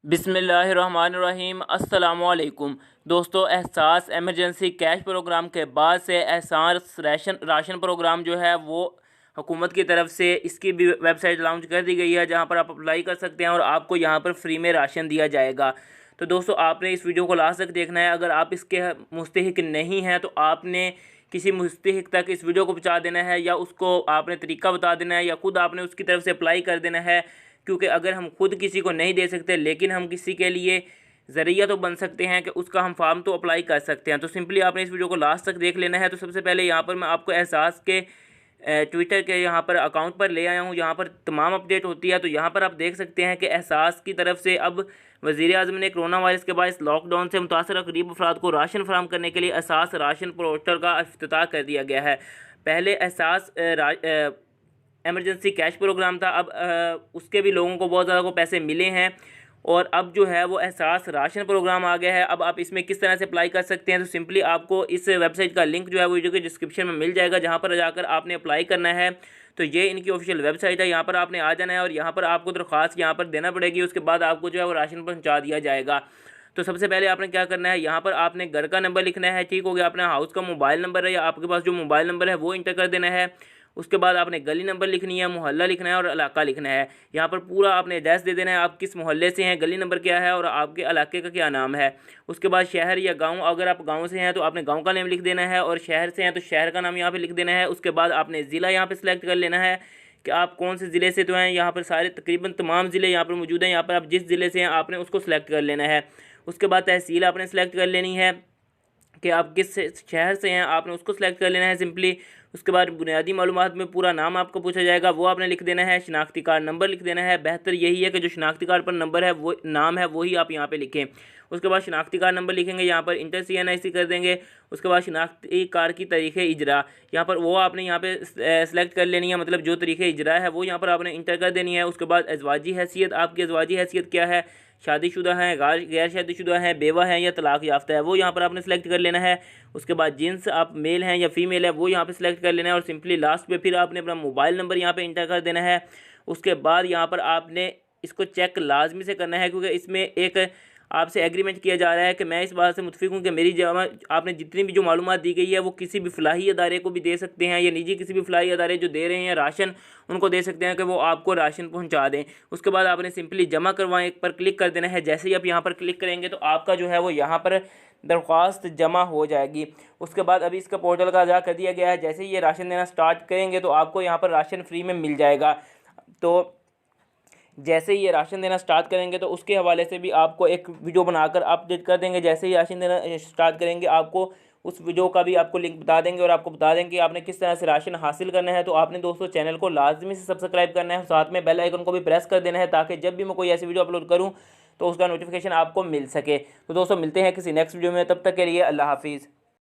बिस्मिल्लाहिर्रहमानिर्रहीम अस्सलामुअलैकुम दोस्तों, एहसास एमरजेंसी कैश प्रोग्राम के बाद से एहसास राशन प्रोग्राम जो है वो हुकूमत की तरफ से इसकी भी वेबसाइट लॉन्च कर दी गई है, जहां पर आप अप्लाई कर सकते हैं और आपको यहां पर फ्री में राशन दिया जाएगा। तो दोस्तों, आपने इस वीडियो को लास्ट तक देखना है। अगर आप इसके मुस्तहिक नहीं हैं तो आपने किसी मुस्तहिक तक इस वीडियो को पहुँचा देना है, या उसको आपने तरीका बता देना है, या खुद आपने उसकी तरफ से अप्लाई कर देना है। क्योंकि अगर हम खुद किसी को नहीं दे सकते, लेकिन हम किसी के लिए ज़रिया तो बन सकते हैं कि उसका हम फॉर्म तो अप्लाई कर सकते हैं। तो सिंपली आपने इस वीडियो को लास्ट तक देख लेना है। तो सबसे पहले यहाँ पर मैं आपको एहसास के ट्विटर के यहाँ पर अकाउंट पर ले आया हूँ। यहाँ पर तमाम अपडेट होती है। तो यहाँ पर आप देख सकते हैं कि एहसास की तरफ से अब वज़ीर-ए-आज़म ने कोरोना वायरस के बाद लॉकडाउन से मुतासर गरीब अफराद को राशन फराहम करने के लिए एहसास राशन पोर्टल का इफ्तिताह कर दिया गया है। पहले एहसास एमरजेंसी कैश प्रोग्राम था, अब उसके भी लोगों को बहुत ज़्यादा को पैसे मिले हैं, और अब जो है वो एहसास राशन प्रोग्राम आ गया है। अब आप इसमें किस तरह से अप्लाई कर सकते हैं, तो सिंपली आपको इस वेबसाइट का लिंक जो है वो वीडियो के डिस्क्रिप्शन में मिल जाएगा, जहां पर जाकर आपने अप्लाई करना है। तो ये इनकी ऑफिशियल वेबसाइट है, यहाँ पर आपने आ जाना है और यहाँ पर आपको दरख्वास्त यहाँ पर देना पड़ेगी। उसके बाद आपको जो है वो राशन पहुँचा दिया जाएगा। तो सबसे पहले आपने क्या करना है, यहाँ पर आपने घर का नंबर लिखना है, ठीक हो गया। अपने हाउस का मोबाइल नंबर है या आपके पास जो मोबाइल नंबर है वो इंटर कर देना है। उसके बाद आपने गली नंबर लिखनी है, मोहल्ला लिखना है और इलाका लिखना है। यहाँ पर पूरा आपने एड्रेस दे देना है, आप किस मोहल्ले से हैं, गली नंबर क्या है और आपके इलाके का क्या नाम है। उसके बाद शहर या गांव, अगर आप गांव से हैं तो आपने गांव का नाम लिख देना है, और शहर से हैं तो शहर का नाम यहाँ पे लिख देना है। उसके बाद आपने ज़िला यहाँ पे सिलेक्ट कर लेना है कि आप कौन से ज़िले से तो हैं। यहाँ पर सारे तकरीबन तमाम ज़िले यहाँ पर मौजूद हैं। यहाँ पर आप जिस ज़िले से हैं आपने उसको सिलेक्ट कर लेना है। उसके बाद तहसील आपने सेलेक्ट कर लेनी है कि आप किस शहर से हैं, आपने उसको सिलेक्ट कर लेना है सिंपली। उसके बाद बुनियादी मालूमात में पूरा नाम आपको पूछा जाएगा, वो आपने लिख देना है। शनाख्ती कार्ड नंबर लिख देना है। बेहतर यही है कि जो शनाख्ती कार्ड पर नंबर है वो नाम है वही आप यहाँ पे लिखें। उसके बाद शनाख्ती कार्ड नंबर लिखेंगे, यहाँ पर इंटर CNIC कर देंगे। उसके बाद शनाख्ती कार्ड की तारीख़ इजरा यहाँ पर वो आपने यहाँ पे सेलेक्ट कर लेनी है, मतलब जो तरीक़े इजरा है वो यहाँ पर आपने इंटर कर देनी है। उसके बाद अज़वाजी हैसियत, आपकी अज़वाजी हैसियत क्या है, शादीशुदा हैं, गैर शादीशुदा हैं, बेवा हैं या तलाक याफ्ता है, वो यहाँ पर आपने सेलेक्ट कर लेना है। उसके बाद जिन्स आप मेल हैं या फीमेल है वो यहाँ पे सिलेक्ट कर लेना है, और सिंपली लास्ट पे फिर आपने अपना मोबाइल नंबर यहाँ पे इंटर कर देना है। उसके बाद यहाँ पर आपने इसको चेक लाजमी से करना है, क्योंकि इसमें एक आपसे एग्रीमेंट किया जा रहा है कि मैं इस बात से मुतफिक हूँ कि मेरी जमा आपने जितनी भी जो मालूमात दी गई है वो किसी भी फलाही अदारे को भी दे सकते हैं, या निजी किसी भी फलाही अदारे जो दे रहे हैं राशन उनको दे सकते हैं कि वो आपको राशन पहुंचा दें। उसके बाद आपने सिंपली जमा करवाएं पर क्लिक कर देना है। जैसे ही आप यहाँ पर क्लिक करेंगे तो आपका जो है वो यहाँ पर दरख्वास्त जमा हो जाएगी। उसके बाद अभी इसका पोर्टल का आज़ाद कर दिया गया है। जैसे ही ये राशन देना स्टार्ट करेंगे तो आपको यहाँ पर राशन फ्री में मिल जाएगा। तो जैसे ही ये राशन देना स्टार्ट करेंगे तो उसके हवाले से भी आपको एक वीडियो बनाकर अपडेट कर देंगे। जैसे ही राशन देना स्टार्ट करेंगे आपको उस वीडियो का भी आपको लिंक बता देंगे, और आपको बता देंगे कि आपने किस तरह से राशन हासिल करना है। तो आपने दोस्तों चैनल को लाजमी से सब्सक्राइब करना है, साथ में बेल आइकन को भी प्रेस कर देना है, ताकि जब भी मैं कोई ऐसी वीडियो अपलोड करूँ तो उसका नोटिफिकेशन आपको मिल सके। तो दोस्तों मिलते हैं किसी नेक्स्ट वीडियो में, तब तक के लिए अल्लाह हाफिज़।